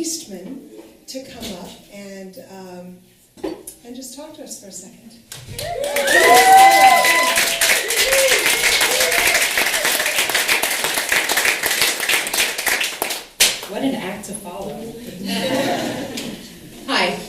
Eastman to come up and just talk to us for a second. What an act to follow. Hi,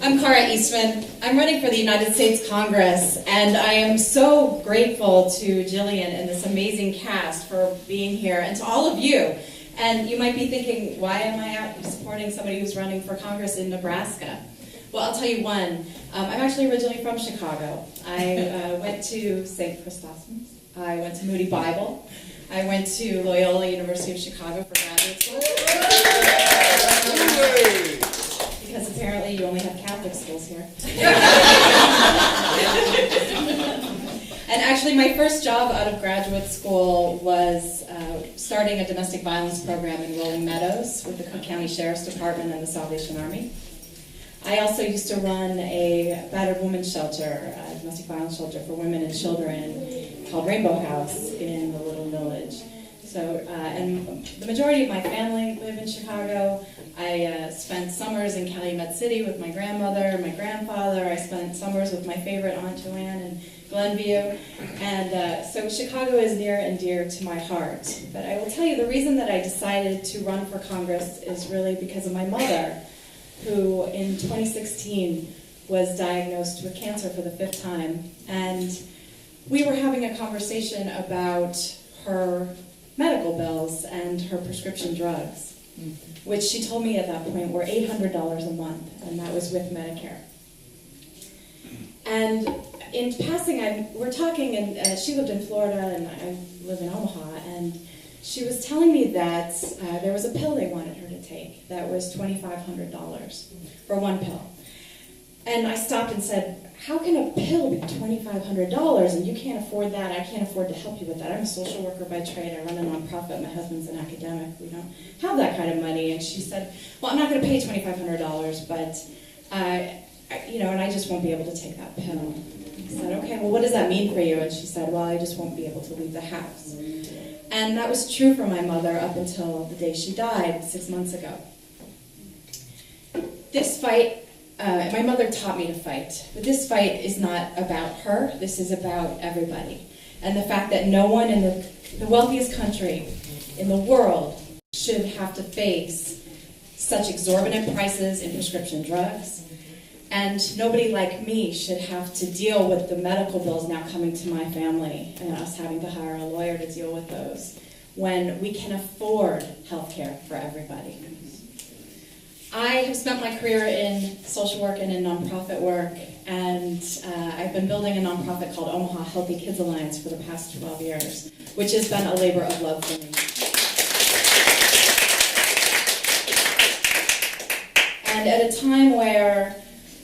I'm Kara Eastman. I'm running for the United States Congress, and I am so grateful to Jillian and this amazing cast for being here, and to all of you. And you might be thinking, why am I out supporting somebody who's running for Congress in Nebraska? Well, I'll tell you one. I'm actually originally from Chicago. I went to St. Christopher's. I went to Moody Bible. I went to Loyola University of Chicago for graduate school. Because apparently you only have Catholic schools here. And actually my first job out of graduate school was starting a domestic violence program in Rolling Meadows with the Cook County Sheriff's Department and the Salvation Army. I also used to run a battered women's shelter, a domestic violence shelter for women and children called Rainbow House in the Little Village. So, and the majority of my family live in Chicago. I spent summers in Calumet City with my grandmother, my grandfather. I spent summers with my favorite Aunt Joanne in Glenview. And so Chicago is near and dear to my heart. But I will tell you, the reason that I decided to run for Congress is really because of my mother, who in 2016 was diagnosed with cancer for the 5th time. And we were having a conversation about her medical bills and her prescription drugs, which she told me at that point were $800 a month, and that was with Medicare. And in passing, we're talking, and she lived in Florida, and I live in Omaha, and she was telling me that there was a pill they wanted her to take that was $2,500 for one pill. And I stopped and said, how can a pill be $2,500 and you can't afford that? I can't afford to help you with that. I'm a social worker by trade. I run a nonprofit. My husband's an academic. We don't have that kind of money. And she said, well, I'm not going to pay $2,500, but, and I just won't be able to take that pill. I said, okay, well, what does that mean for you? And she said, well, I just won't be able to leave the house. And that was true for my mother up until the day she died 6 months ago. This fight, my mother taught me to fight, but this fight is not about her. This is about everybody. And the fact that no one in the wealthiest country in the world should have to face such exorbitant prices in prescription drugs. And nobody like me should have to deal with the medical bills now coming to my family and us having to hire a lawyer to deal with those when we can afford health care for everybody. I have spent my career in social work and in nonprofit work, and I've been building a nonprofit called Omaha Healthy Kids Alliance for the past 12 years, which has been a labor of love for me. And at a time where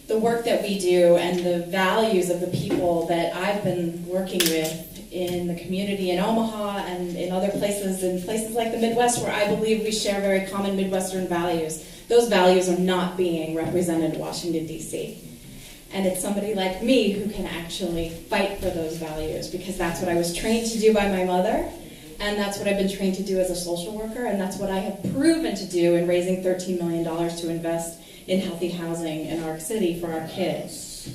the work that we do and the values of the people that I've been working with in the community in Omaha and in other places, in places like the Midwest where I believe we share very common Midwestern values, those values are not being represented in Washington, D.C. And it's somebody like me who can actually fight for those values, because that's what I was trained to do by my mother, and that's what I've been trained to do as a social worker, and that's what I have proven to do in raising $13 million to invest in healthy housing in our city for our kids.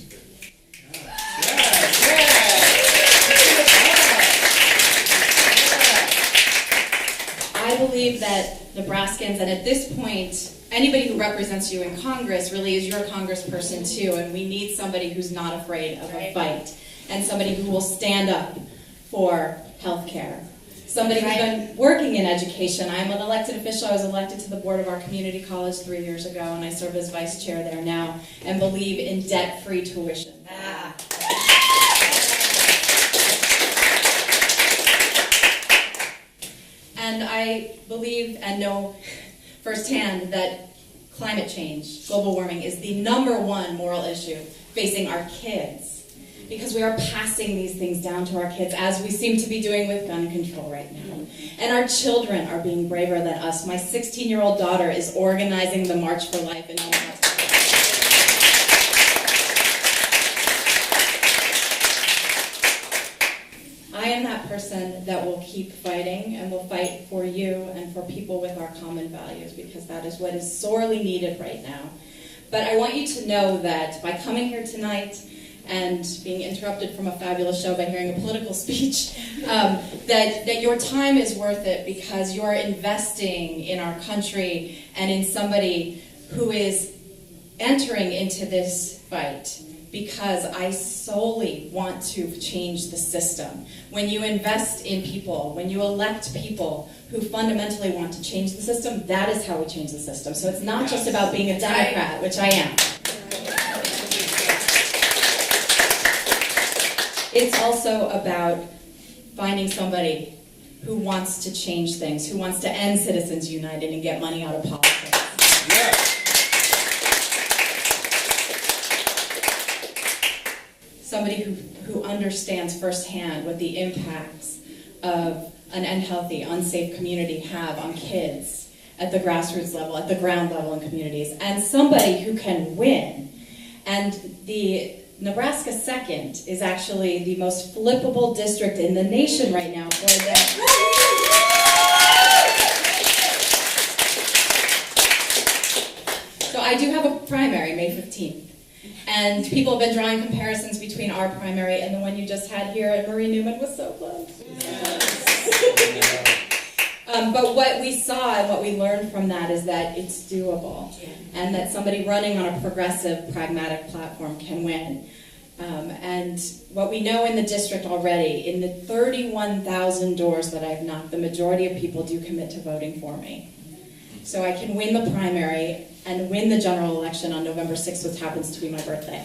I believe that Nebraskans, and at this point, anybody who represents you in Congress really is your congressperson too, and we need somebody who's not afraid of a fight, and somebody who will stand up for health care. Somebody who's been working in education. I'm an elected official. I was elected to the board of our community college 3 years ago, and I serve as vice chair there now, and believe in debt-free tuition. And I believe and know firsthand that climate change, global warming, is the #1 moral issue facing our kids, because we are passing these things down to our kids, as we seem to be doing with gun control right now. And our children are being braver than us. My 16-year-old daughter is organizing the March for Life in Omaha. I am that person that will keep fighting and will fight for you and for people with our common values, because that is what is sorely needed right now. But I want you to know that by coming here tonight and being interrupted from a fabulous show by hearing a political speech, that your time is worth it, because you're investing in our country and in somebody who is entering into this fight because I solely want to change the system. When you invest in people, when you elect people who fundamentally want to change the system, that is how we change the system. So it's not just about being a Democrat, which I am. It's also about finding somebody who wants to change things, who wants to end Citizens United and get money out of politics. Yeah. Somebody who understands firsthand what the impacts of an unhealthy, unsafe community have on kids at the grassroots level, at the ground level in communities, and somebody who can win. And the Nebraska 2nd is actually the most flippable district in the nation right now for that. So I do have a primary, May 15th. And people have been drawing comparisons between our primary and the one you just had here, and Marie Newman was so close. But what we saw and what we learned from that is that it's doable, and that somebody running on a progressive, pragmatic platform can win. And what we know in the district already, in the 31,000 doors that I've knocked, the majority of people do commit to voting for me. So I can win the primary and win the general election on November 6th, which happens to be my birthday.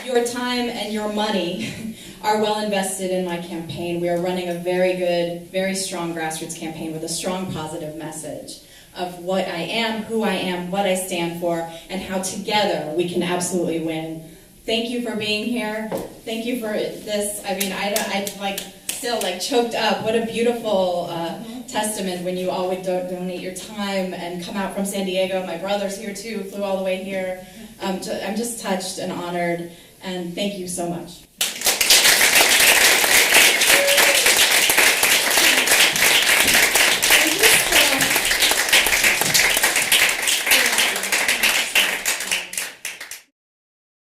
Your time and your money are well invested in my campaign. We are running a very good, very strong grassroots campaign with a strong positive message of what I am, who I am, what I stand for, and how together we can absolutely win. Thank you for being here. Thank you for this. I mean, I like still like choked up. What a beautiful testament when you all would donate your time and come out from San Diego. My brother's here too, flew all the way here. I'm just touched and honored, and thank you so much.